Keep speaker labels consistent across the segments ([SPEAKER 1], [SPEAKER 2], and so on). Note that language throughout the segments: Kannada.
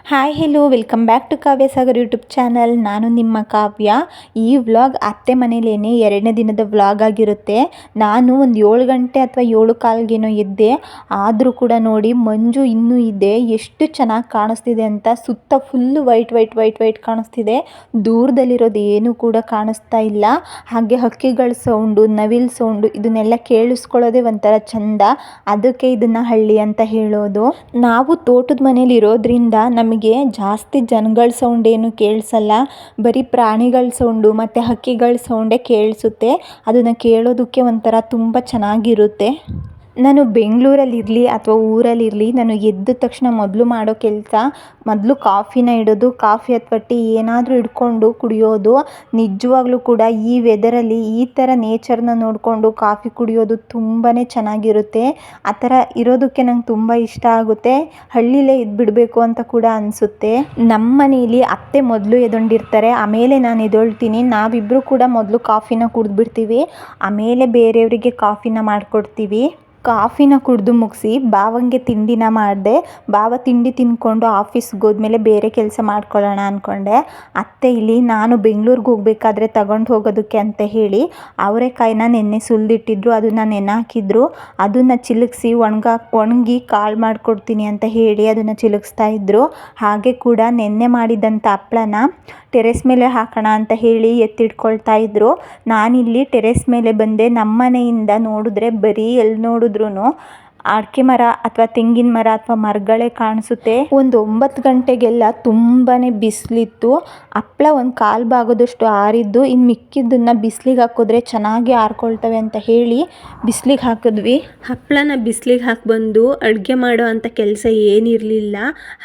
[SPEAKER 1] Hi hello welcome back to Kavya Sagar YouTube channel. ನಾನು ನಿಮ್ಮ ಕಾವ್ಯ. ಈ ವ್ಲಾಗ್ ಅತ್ತೆ ಮನೇಲೇನೆ 2ನೇ ದಿನದ ವ್ಲಾಗ್ ಆಗಿರುತ್ತೆ. ನಾನು ಒಂದು 7 ಗಂಟೆ ಅಥವಾ 7:15ಗೇನೋ ಎದ್ದೆ. ಆದರೂ ಕೂಡ ನೋಡಿ ಮಂಜು ಇನ್ನೂ ಇದೆ. ಎಷ್ಟು ಚೆನ್ನಾಗಿ ಕಾಣಿಸ್ತಿದೆ ಅಂತ. ಸುತ್ತ ಫುಲ್ಲು ವೈಟ್ ಕಾಣಿಸ್ತಿದೆ. ದೂರದಲ್ಲಿರೋದು ಏನೂ ಕೂಡ ಕಾಣಿಸ್ತಾ ಇಲ್ಲ. ಹಾಗೆ ಹಕ್ಕಿಗಳ ಸೌಂಡು, ನವಿಲ್ ಸೌಂಡು ಇದನ್ನೆಲ್ಲ ಕೇಳಿಸ್ಕೊಳ್ಳೋದೇ ಒಂಥರ ಚಂದ. ಅದಕ್ಕೆ ಇದನ್ನು ಹಳ್ಳಿ ಅಂತ ಹೇಳೋದು. ನಾವು ತೋಟದ ಮನೇಲಿ ಇರೋದ್ರಿಂದ ನಮಗೆ ಜಾಸ್ತಿ ಜನಗಳ ಸೌಂಡ್ ಏನು ಕೇಳಿಸಲ್ಲ. ಬರೀ ಪ್ರಾಣಿಗಳ ಸೌಂಡು ಮತ್ತು ಹಕ್ಕಿಗಳ ಸೌಂಡೇ ಕೇಳಿಸುತ್ತೆ. ಅದನ್ನು ಕೇಳೋದಕ್ಕೆ ಒಂಥರ ತುಂಬ ಚೆನ್ನಾಗಿರುತ್ತೆ. ನಾನು ಬೆಂಗಳೂರಲ್ಲಿರಲಿ ಅಥವಾ ಊರಲ್ಲಿರಲಿ, ನಾನು ಎದ್ದ ತಕ್ಷಣ ಮೊದಲು ಮಾಡೋ ಕೆಲಸ ಕಾಫಿನ ಇಡೋದು. ಕಾಫಿ ಅಥವಾ ಟೀ ಏನಾದರೂ ಇಟ್ಕೊಂಡು ಕುಡಿಯೋದು. ನಿಜವಾಗ್ಲೂ ಕೂಡ ಈ ವೆದರಲ್ಲಿ ಈ ಥರ ನೇಚರ್ನ ನೋಡಿಕೊಂಡು ಕಾಫಿ ಕುಡಿಯೋದು ತುಂಬಾ ಚೆನ್ನಾಗಿರುತ್ತೆ. ಆ ಥರ ಇರೋದಕ್ಕೆ ನಂಗೆ ತುಂಬ ಇಷ್ಟ ಆಗುತ್ತೆ. ಹಳ್ಳಿಲೇ ಇದ್ಬಿಡಬೇಕು ಅಂತ ಕೂಡ ಅನಿಸುತ್ತೆ. ನಮ್ಮ ಮನೇಲಿ ಅತ್ತೆ ಮೊದಲು ಎದ್ದೊಂಡಿರ್ತಾರೆ, ಆಮೇಲೆ ನಾನು ಎದ್ದೊಳ್ತೀನಿ. ನಾವಿಬ್ಬರು ಕೂಡ ಮೊದಲು ಕಾಫಿನ ಕುಡಿದ್ಬಿಡ್ತೀವಿ, ಆಮೇಲೆ ಬೇರೆಯವರಿಗೆ ಕಾಫಿನ ಮಾಡಿಕೊಡ್ತೀವಿ. ಕಾಫಿನ ಕುಡಿದು ಮುಗಿಸಿ ಬಾವಂಗೆ ತಿಂಡಿನ ಮಾಡಿದೆ. ಬಾವ ತಿಂಡಿ ತಿಂದ್ಕೊಂಡು ಆಫೀಸ್ಗೆ ಹೋದ್ಮೇಲೆ ಬೇರೆ ಕೆಲಸ ಮಾಡ್ಕೊಳ್ಳೋಣ ಅಂದ್ಕೊಂಡೆ. ಅತ್ತೆ ಇಲ್ಲಿ ನಾನು ಬೆಂಗಳೂರಿಗೆ ಹೋಗಬೇಕಾದ್ರೆ ತಗೊಂಡು ಹೋಗೋದಕ್ಕೆ ಅಂತ ಹೇಳಿ ಅವರೆಕಾಯಿನ ನೆನ್ನೆ ಸುಲಿದಿಟ್ಟಿದ್ರು. ಅದನ್ನು ನೆನೆ ಹಾಕಿದ್ರು. ಅದನ್ನು ಚಿಲುಕಿಸಿ ಒಣಗಿ ಕಾಳು ಮಾಡಿಕೊಡ್ತೀನಿ ಅಂತ ಹೇಳಿ ಅದನ್ನು ಚಿಲುಕಿಸ್ತಾ ಇದ್ದರು. ಹಾಗೆ ಕೂಡ ನೆನ್ನೆ ಮಾಡಿದಂಥ ಹಪ್ಳನ ಟೆರೆಸ್ ಮೇಲೆ ಹಾಕೋಣ ಅಂತ ಹೇಳಿ ಎತ್ತಿಟ್ಕೊಳ್ತಾ ಇದ್ದರು. ನಾನಿಲ್ಲಿ ಟೆರೆಸ್ ಮೇಲೆ ಬಂದೆ. ನಮ್ಮ ಮನೆಯಿಂದ ನೋಡಿದ್ರೆ ಬರೀ ಎಲ್ಲಿ ನೋಡಿದ್ರೂ ಅಡಿಕೆ ಮರ ಅಥವಾ ತೆಂಗಿನ ಮರ ಅಥವಾ ಮರಗಳೇ ಕಾಣಿಸುತ್ತೆ. ಒಂದು 9 ಗಂಟೆಗೆಲ್ಲ ತುಂಬಾ ಬಿಸಿಲಿತ್ತು. ಹಪ್ಳ ಒಂದು ಕಾಲು ಭಾಗದಷ್ಟು ಆರಿದ್ದು, ಇನ್ನು ಮಿಕ್ಕಿದ್ದನ್ನು ಬಿಸಿಲಿಗೆ ಹಾಕಿದ್ರೆ ಚೆನ್ನಾಗಿ ಆರ್ಕೊಳ್ತವೆ ಅಂತ ಹೇಳಿ ಬಿಸಿಲಿಗೆ ಹಾಕಿದ್ವಿ. ಹಪ್ಪಳನ ಬಿಸಿಲಿಗೆ ಹಾಕಿಬಂದು ಅಡುಗೆ ಮಾಡೋ ಅಂಥ ಕೆಲಸ ಏನಿರಲಿಲ್ಲ.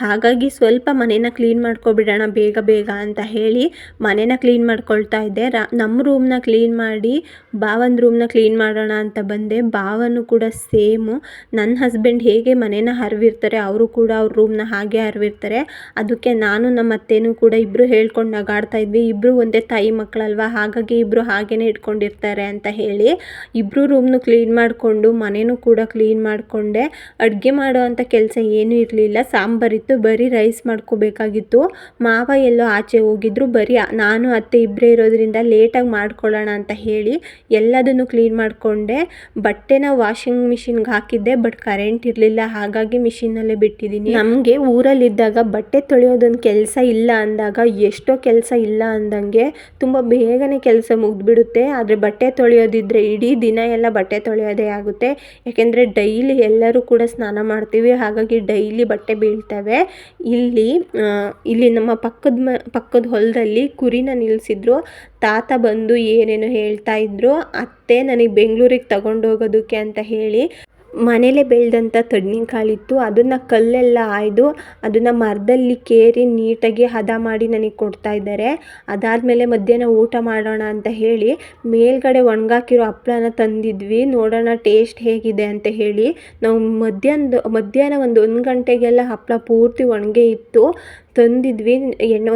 [SPEAKER 1] ಹಾಗಾಗಿ ಸ್ವಲ್ಪ ಮನೇನ ಕ್ಲೀನ್ ಮಾಡ್ಕೊಬಿಡೋಣ ಬೇಗ ಅಂತ ಹೇಳಿ ಮನೇನ ಕ್ಲೀನ್ ಮಾಡ್ಕೊಳ್ತಾ ಇದ್ದೆ. ನಮ್ಮ ರೂಮ್ನ ಕ್ಲೀನ್ ಮಾಡಿ ಭಾವನ ರೂಮ್ನ ಕ್ಲೀನ್ ಮಾಡೋಣ ಅಂತ ಬಂದೆ. ಭಾವನು ಕೂಡ ಸೇಮು ನನ್ನ ಹಸ್ಬೆಂಡ್ ಹೇಗೆ ಮನೇನ ಹರವಿರ್ತಾರೆ ಅವರು ಕೂಡ ಅವ್ರ ರೂಮ್ನ ಹಾಗೆ ಹರವಿರ್ತಾರೆ. ಅದಕ್ಕೆ ನಾನು ನಮ್ಮ ಅತ್ತೆನೂ ಕೂಡ ಇಬ್ಬರು ಹೇಳ್ಕೊಂಡು ನಗಾಡ್ತಾ ಇದ್ವಿ. ಇಬ್ಬರು ಒಂದೇ ತಾಯಿ ಮಕ್ಕಳಲ್ವ, ಹಾಗಾಗಿ ಇಬ್ಬರು ಹಾಗೇ ಇಟ್ಕೊಂಡಿರ್ತಾರೆ ಅಂತ ಹೇಳಿ ಇಬ್ಬರು ರೂಮ್ನು ಕ್ಲೀನ್ ಮಾಡಿಕೊಂಡು ಮನೇನೂ ಕೂಡ ಕ್ಲೀನ್ ಮಾಡಿಕೊಂಡೆ. ಅಡುಗೆ ಮಾಡೋ ಅಂಥ ಕೆಲಸ ಏನೂ ಇರಲಿಲ್ಲ. ಸಾಂಬಾರಿತ್ತು, ಬರೀ ರೈಸ್ ಮಾಡ್ಕೋಬೇಕಾಗಿತ್ತು. ಮಾವ ಎಲ್ಲೋ ಆಚೆ ಹೋಗಿದ್ರು. ಬರೀ ನಾನು ಅತ್ತೆ ಇಬ್ಬರೇ ಇರೋದ್ರಿಂದ ಲೇಟಾಗಿ ಮಾಡ್ಕೊಳ್ಳೋಣ ಅಂತ ಹೇಳಿ ಎಲ್ಲದನ್ನು ಕ್ಲೀನ್ ಮಾಡಿಕೊಂಡೆ. ಬಟ್ಟೆನ ವಾಷಿಂಗ್ ಮಿಷಿನ್ಗೆ ಹಾಕಿದ್ದೆ, ಬಟ್ ಕರೆಂಟ್ ಇರಲಿಲ್ಲ. ಹಾಗಾಗಿ ಮಿಷಿನಲ್ಲೇ ಬಿಟ್ಟಿದ್ದೀನಿ. ನಮಗೆ ಊರಲ್ಲಿದ್ದಾಗ ಬಟ್ಟೆ ತೊಳೆಯೋದೊಂದು ಕೆಲಸ ಇಲ್ಲ ಅಂದಾಗ ಎಷ್ಟೋ ಕೆಲಸ ಇಲ್ಲ ಅಂದಂಗೆ ತುಂಬ ಬೇಗನೆ ಕೆಲಸ ಮುಗಿದ್ಬಿಡುತ್ತೆ. ಆದರೆ ಬಟ್ಟೆ ತೊಳೆಯೋದಿದ್ರೆ ಇಡೀ ದಿನ ಎಲ್ಲ ಬಟ್ಟೆ ತೊಳೆಯೋದೇ ಆಗುತ್ತೆ. ಯಾಕೆಂದರೆ ಡೈಲಿ ಎಲ್ಲರೂ ಕೂಡ ಸ್ನಾನ ಮಾಡ್ತೀವಿ, ಹಾಗಾಗಿ ಡೈಲಿ ಬಟ್ಟೆ ಬೀಳ್ತವೆ. ಇಲ್ಲಿ ನಮ್ಮ ಪಕ್ಕದ ಹೊಲದಲ್ಲಿ ಕುರಿನ ನಿಲ್ಲಿಸಿದ್ರು. ತಾತ ಬಂದು ಏನೇನೋ ಹೇಳ್ತಾ ಇದ್ರು. ಅತ್ತೆ ನನಗೆ ಬೆಂಗಳೂರಿಗೆ ತಗೊಂಡೋಗೋದಕ್ಕೆ ಅಂತ ಹೇಳಿ ಮನೇಲೇ ಬೆಳೆದಂಥ ತಡ್ನಿಕಾಳಿತ್ತು. ಅದನ್ನು ಕಲ್ಲೆಲ್ಲ ಆಯ್ದು ಅದನ್ನು ಮರದಲ್ಲಿ ಕೇರಿ ನೀಟಾಗಿ ಹದ ಮಾಡಿ ನನಗೆ ಕೊಡ್ತಾ ಇದ್ದಾರೆ. ಅದಾದಮೇಲೆ ಮಧ್ಯಾಹ್ನ ಊಟ ಮಾಡೋಣ ಅಂತ ಹೇಳಿ ಮೇಲ್ಗಡೆ ಒಣಗಾಕಿರೋ ಹಪ್ಳನ ತಂದಿದ್ವಿ. ನೋಡೋಣ ಟೇಸ್ಟ್ ಹೇಗಿದೆ ಅಂತ ಹೇಳಿ. ನಾವು ಮಧ್ಯಾಹ್ನ ಒಂದು 1 ಗಂಟೆಗೆಲ್ಲ ಹಪ್ಪಳ ಪೂರ್ತಿ ಒಣಗೇ ಇತ್ತು. ತಂದಿದ್ವಿ.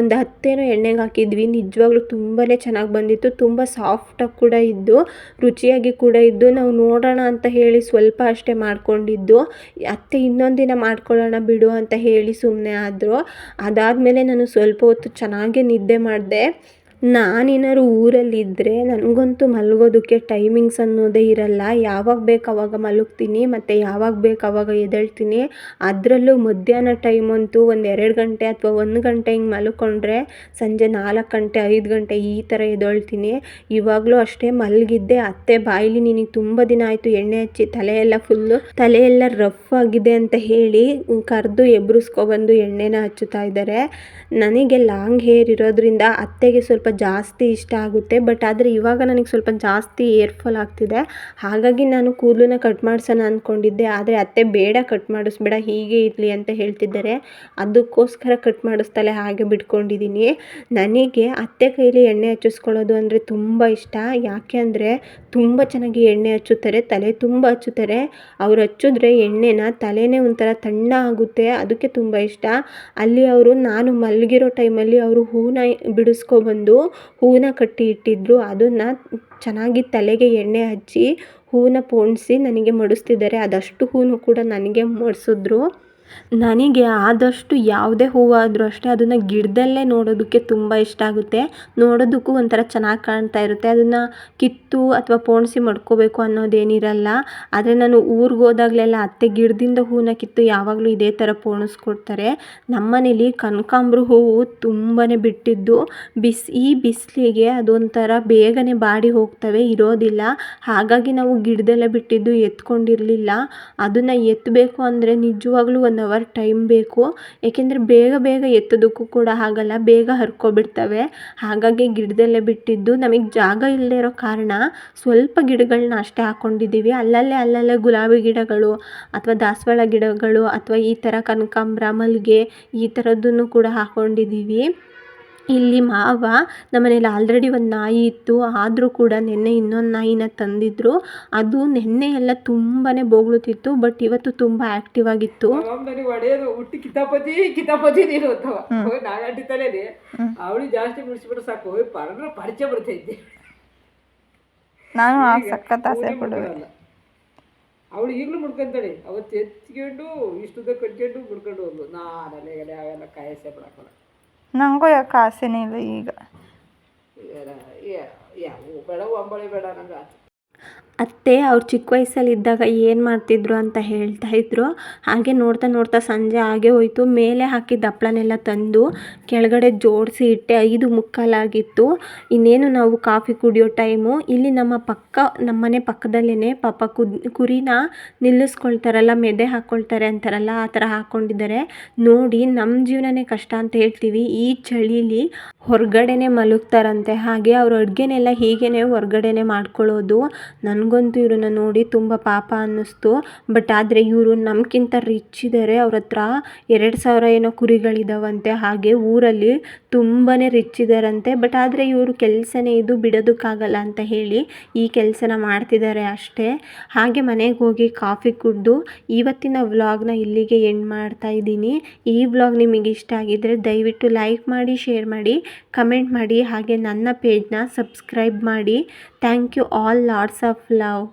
[SPEAKER 1] ಒಂದು 10 ಎಣ್ಣೆಗೆ ಹಾಕಿದ್ವಿ. ನಿಜವಾಗ್ಲೂ ತುಂಬಾ ಚೆನ್ನಾಗಿ ಬಂದಿತ್ತು. ತುಂಬ ಸಾಫ್ಟಾಗಿ ಕೂಡ ಇದ್ದು, ರುಚಿಯಾಗಿ ಕೂಡ ಇದ್ದು. ನಾವು ನೋಡೋಣ ಅಂತ ಹೇಳಿ ಸ್ವಲ್ಪ ಅಷ್ಟೇ ಮಾಡ್ಕೊಂಡಿದ್ದು. ಅತ್ತೆ ಇನ್ನೊಂದು ದಿನ ಮಾಡ್ಕೊಳ್ಳೋಣ ಬಿಡು ಅಂತ ಹೇಳಿ ಸುಮ್ಮನೆ ಆದರು. ಅದಾದಮೇಲೆ ನಾನು ಸ್ವಲ್ಪ ಹೊತ್ತು ಚೆನ್ನಾಗೇ ನಿದ್ದೆ ಮಾಡಿದೆ. ನಾನೇನಾದ್ರು ಊರಲ್ಲಿದ್ದರೆ ನನಗಂತೂ ಮಲಗೋದಕ್ಕೆ ಟೈಮಿಂಗ್ಸ್ ಅನ್ನೋದೇ ಇರಲ್ಲ. ಯಾವಾಗ ಬೇಕು ಆವಾಗ ಮಲಗ್ತೀನಿ ಮತ್ತು ಯಾವಾಗ ಬೇಕು ಆವಾಗ ಎದ್ದೇಳ್ತೀನಿ. ಅದರಲ್ಲೂ ಮಧ್ಯಾಹ್ನ ಟೈಮಂತೂ ಒಂದು 2 ಗಂಟೆ ಅಥವಾ 1 ಗಂಟೆ ಹಿಂಗೆ ಮಲ್ಕೊಂಡ್ರೆ ಸಂಜೆ 4 ಗಂಟೆ 5 ಗಂಟೆ ಈ ಥರ ಎದ್ದೇಳ್ತೀನಿ. ಇವಾಗಲೂ ಅಷ್ಟೇ ಮಲಗಿದ್ದೆ. ಅತ್ತೆ ಬಾಯಿಲಿ ನಿನಗೆ ತುಂಬ ದಿನ ಆಯಿತು ಎಣ್ಣೆ ಹಚ್ಚಿ ತಲೆಯೆಲ್ಲ ರಫ್ ಆಗಿದೆ ಅಂತ ಹೇಳಿ ಕರೆದು ಎಬ್ರಿಸ್ಕೊಬಂದು ಎಣ್ಣೆನ ಹಚ್ಚುತ್ತಾ ಇದ್ದಾರೆ. ನನಗೆ ಲಾಂಗ್ ಹೇರ್ ಇರೋದ್ರಿಂದ ಅತ್ತೆಗೆ ಸ್ವಲ್ಪ ಜಾಸ್ತಿ ಇಷ್ಟ ಆಗುತ್ತೆ. ಬಟ್ ಆದರೆ ಇವಾಗ ನನಗೆ ಸ್ವಲ್ಪ ಜಾಸ್ತಿ ಏರ್ ಫಾಲ್ ಆಗ್ತಿದೆ. ಹಾಗಾಗಿ ನಾನು ಕೂದಲನ್ನ ಕಟ್ ಮಾಡಿಸೋಣ ಅಂದ್ಕೊಂಡಿದ್ದೆ. ಆದರೆ ಅತ್ತೆ ಬೇಡ, ಕಟ್ ಮಾಡಿಸ್ಬೇಡ, ಹೀಗೆ ಇರಲಿ ಅಂತ ಹೇಳ್ತಿದ್ದಾರೆ. ಅದಕ್ಕೋಸ್ಕರ ಕಟ್ ಮಾಡಿಸ್ತಲೇ ಹಾಗೆ ಬಿಟ್ಕೊಂಡಿದ್ದೀನಿ. ನನಗೆ ಅತ್ತೆ ಕೈಲಿ ಎಣ್ಣೆ ಹಚ್ಚಿಸ್ಕೊಳ್ಳೋದು ಅಂದರೆ ತುಂಬ ಇಷ್ಟ. ಯಾಕೆ ಅಂದರೆ ತುಂಬ ಚೆನ್ನಾಗಿ ಎಣ್ಣೆ ಹಚ್ಚುತ್ತಾರೆ, ತಲೆ ತುಂಬ ಹಚ್ಚುತ್ತಾರೆ. ಅವ್ರು ಹಚ್ಚಿದ್ರೆ ಎಣ್ಣೆನ ತಲೆನೇ ಒಂಥರ ತಣ್ಣ ಆಗುತ್ತೆ. ಅದಕ್ಕೆ ತುಂಬ ಇಷ್ಟ. ಅಲ್ಲಿ ನಾನು ಮಲಗಿರೋ ಟೈಮಲ್ಲಿ ಅವರು ಹೂನ ಬಿಡಿಸ್ಕೊಬಂದು ಹೂನ ಕಟ್ಟಿ ಇಟ್ಟಿದ್ರು. ಅದನ್ನು ಚೆನ್ನಾಗಿ ತಲೆಗೆ ಎಣ್ಣೆ ಹಚ್ಚಿ ಹೂನ ಪೋಣಿಸಿ ನನಗೆ ಮಡಿಸ್ತಿದ್ದಾರೆ. ಅದಷ್ಟು ಹೂನು ಕೂಡ ನನಗೆ ಮಡಿಸಿದ್ರು. ನನಗೆ ಆದಷ್ಟು ಯಾವುದೇ ಹೂವಾದರೂ ಅಷ್ಟೇ ಅದನ್ನು ಗಿಡದಲ್ಲೇ ನೋಡೋದಕ್ಕೆ ತುಂಬ ಇಷ್ಟ ಆಗುತ್ತೆ. ನೋಡೋದಕ್ಕೂ ಒಂಥರ ಚೆನ್ನಾಗಿ ಕಾಣ್ತಾ ಇರುತ್ತೆ. ಅದನ್ನು ಕಿತ್ತು ಅಥವಾ ಪೋಣಿಸಿ ಮಡ್ಕೋಬೇಕು ಅನ್ನೋದೇನಿರಲ್ಲ. ಆದರೆ ನಾನು ಊರಿಗೆ ಹೋದಾಗಲೆಲ್ಲ ಅತ್ತೆ ಗಿಡದಿಂದ ಹೂವನ್ನ ಕಿತ್ತು ಯಾವಾಗಲೂ ಇದೇ ಥರ ಪೋಣಿಸ್ಕೊಡ್ತಾರೆ. ನಮ್ಮನೇಲಿ ಕನಕಾಂಬ್ರ ಹೂವು ತುಂಬಾ ಬಿಟ್ಟಿದ್ದು. ಈ ಬಿಸಿಲಿಗೆ ಅದೊಂಥರ ಬೇಗನೆ ಬಾಡಿ ಹೋಗ್ತವೆ, ಇರೋದಿಲ್ಲ. ಹಾಗಾಗಿ ನಾವು ಗಿಡದಲ್ಲೇ ಬಿಟ್ಟಿದ್ದು ಎತ್ಕೊಂಡಿರಲಿಲ್ಲ. ಅದನ್ನು ಎತ್ತಬೇಕು ಅಂದರೆ ನಿಜವಾಗ್ಲೂ 1 ಅವರ್ ಟೈಮ್ ಬೇಕು. ಏಕೆಂದರೆ ಬೇಗ ಎತ್ತೋದಕ್ಕೂ ಕೂಡ ಆಗಲ್ಲ, ಬೇಗ ಹರ್ಕೊಬಿಡ್ತವೆ. ಹಾಗಾಗಿ ಗಿಡದಲ್ಲೇ ಬಿಟ್ಟಿದ್ದು. ನಮಗೆ ಜಾಗ ಇಲ್ಲದೆ ಇರೋ ಕಾರಣ ಸ್ವಲ್ಪ ಗಿಡಗಳನ್ನ ಅಷ್ಟೇ ಹಾಕ್ಕೊಂಡಿದ್ದೀವಿ. ಅಲ್ಲಲ್ಲೇ ಗುಲಾಬಿ ಗಿಡಗಳು ಅಥವಾ ದಾಸವಾಳ ಗಿಡಗಳು ಅಥವಾ ಈ ಥರ ಕನಕಾಂಬ್ರ, ಮಲ್ಲಿಗೆ ಈ ಥರದ್ದನ್ನು ಕೂಡ ಹಾಕ್ಕೊಂಡಿದ್ದೀವಿ. ಇಲ್ಲಿ ಮಾವ ನಮ್ಮನೇಲಿ ಆಲ್ರೆಡಿ ಒಂದು ನಾಯಿ ಇತ್ತು. ಆದರೂ ಕೂಡ ನಿನ್ನೆ ಇನ್ನೊಂದು ನಾಯಿನ ತಂದಿದ್ರು. ಅದು ನಿನ್ನೆ ಎಲ್ಲ ತುಂಬಾ ಬೊಗಳುತ್ತಿತ್ತು, ಬಟ್ ಇವತ್ತು ತುಂಬ ಆ್ಯಕ್ಟಿವ್ ಆಗಿತ್ತು.
[SPEAKER 2] ನನಗೆ ಒಡೆಯೋದು ಹುಟ್ಟಿ ಕಿತಾಪತಿ ನೀನು ಅಂತವ ನಾಗಂಟಿ ತಲೇನಿ ಅವಳಿ ಜಾಸ್ತಿ ಮುಡಿಸ್ಬಿಟ್ಟು ಸಾಕು ಪರಿಚಯ ಬರ್ತೈತಿ.
[SPEAKER 1] ನಾನು ಸಖತ್ ಆಸೆ ಪಡುವೆ.
[SPEAKER 2] ಅವಳು ಈಗಲೂ ಮುಡ್ಕೊಂತಾಳೆ. ಅವತ್ತು ಎತ್ಕೊಂಡು ಇಷ್ಟುದ ಕಟ್ಕೊಂಡು ಮುಡ್ಕೊಂಡು ಹೋದ್ಲು. ನಾನಲ್ಲೇ ಅವೆಲ್ಲ ಕಾಯಸೆ ಬಿಡಕ್ಕಲ್ಲ.
[SPEAKER 1] ನನಗೂ ಯಾಕೆ ಆಸೆನೇ ಇಲ್ಲ ಈಗ.
[SPEAKER 2] ಬೇಡ ಒಂಬಳಿ ಬೇಡ ನಂಗೆ.
[SPEAKER 1] ಅತ್ತೆ ಅವ್ರು ಚಿಕ್ಕ ವಯಸ್ಸಲ್ಲಿದ್ದಾಗ ಏನು ಮಾಡ್ತಿದ್ರು ಅಂತ ಹೇಳ್ತಾಯಿದ್ರು. ಹಾಗೆ ನೋಡ್ತಾ ಸಂಜೆ ಆಗೇ ಹೋಯಿತು. ಮೇಲೆ ಹಾಕಿದ್ದ ಹಪ್ಳನೆಲ್ಲ ತಂದು ಕೆಳಗಡೆ ಜೋಡಿಸಿ ಇಟ್ಟೆ. 5:45 ಆಗಿತ್ತು. ಇನ್ನೇನು ನಾವು ಕಾಫಿ ಕುಡಿಯೋ ಟೈಮು. ಇಲ್ಲಿ ನಮ್ಮ ಮನೆ ಪಕ್ಕದಲ್ಲೇ ಪಾಪ ಕುರಿನ ನಿಲ್ಲಿಸ್ಕೊಳ್ತಾರಲ್ಲ, ಮೆದೆ ಹಾಕ್ಕೊಳ್ತಾರೆ ಅಂತಾರಲ್ಲ, ಆ ಥರ ಹಾಕ್ಕೊಂಡಿದ್ದಾರೆ. ನೋಡಿ, ನಮ್ಮ ಜೀವನನೇ ಕಷ್ಟ ಅಂತ ಹೇಳ್ತೀವಿ. ಈ ಚಳಿಲಿ ಹೊರಗಡೆನೇ ಮಲಗ್ತಾರಂತೆ. ಹಾಗೆ ಅವ್ರ ಅಡುಗೆನೆಲ್ಲ ಹೀಗೇ ಹೊರಗಡೆನೇ ಮಾಡ್ಕೊಳ್ಳೋದು. ನನಗಂತೂ ಇವ್ರನ್ನ ನೋಡಿ ತುಂಬ ಪಾಪ ಅನ್ನಿಸ್ತು. ಬಟ್ ಆದರೆ ಇವರು ನಮಗಿಂತ ರಿಚ್ ಇದ್ದಾರೆ. ಅವ್ರ ಹತ್ರ 2,000 ಏನೋ ಕುರಿಗಳಿದಾವಂತೆ. ಹಾಗೆ ಊರಲ್ಲಿ ತುಂಬಾ ರಿಚ್ ಇದ್ದಾರಂತೆ. ಬಟ್ ಆದರೆ ಇವರು ಕೆಲಸನೇ ಇದು, ಬಿಡೋದಕ್ಕಾಗಲ್ಲ ಅಂತ ಹೇಳಿ ಈ ಕೆಲಸನ ಮಾಡ್ತಿದ್ದಾರೆ ಅಷ್ಟೇ. ಹಾಗೆ ಮನೆಗೆ ಹೋಗಿ ಕಾಫಿ ಕುಡಿದು ಇವತ್ತಿನ ವ್ಲಾಗ್ನ ಇಲ್ಲಿಗೆ ಎಂಡ್ ಮಾಡ್ತಾ ಇದ್ದೀನಿ. ಈ ವ್ಲಾಗ್ ನಿಮಗೆ ಇಷ್ಟ ಆಗಿದ್ದರೆ ದಯವಿಟ್ಟು ಲೈಕ್ ಮಾಡಿ, ಶೇರ್ ಮಾಡಿ, ಕಮೆಂಟ್ ಮಾಡಿ. ಹಾಗೆ ನನ್ನ ಪೇಜ್ನ ಸಬ್ಸ್ಕ್ರೈಬ್ ಮಾಡಿ. Thank you all. Lots of love.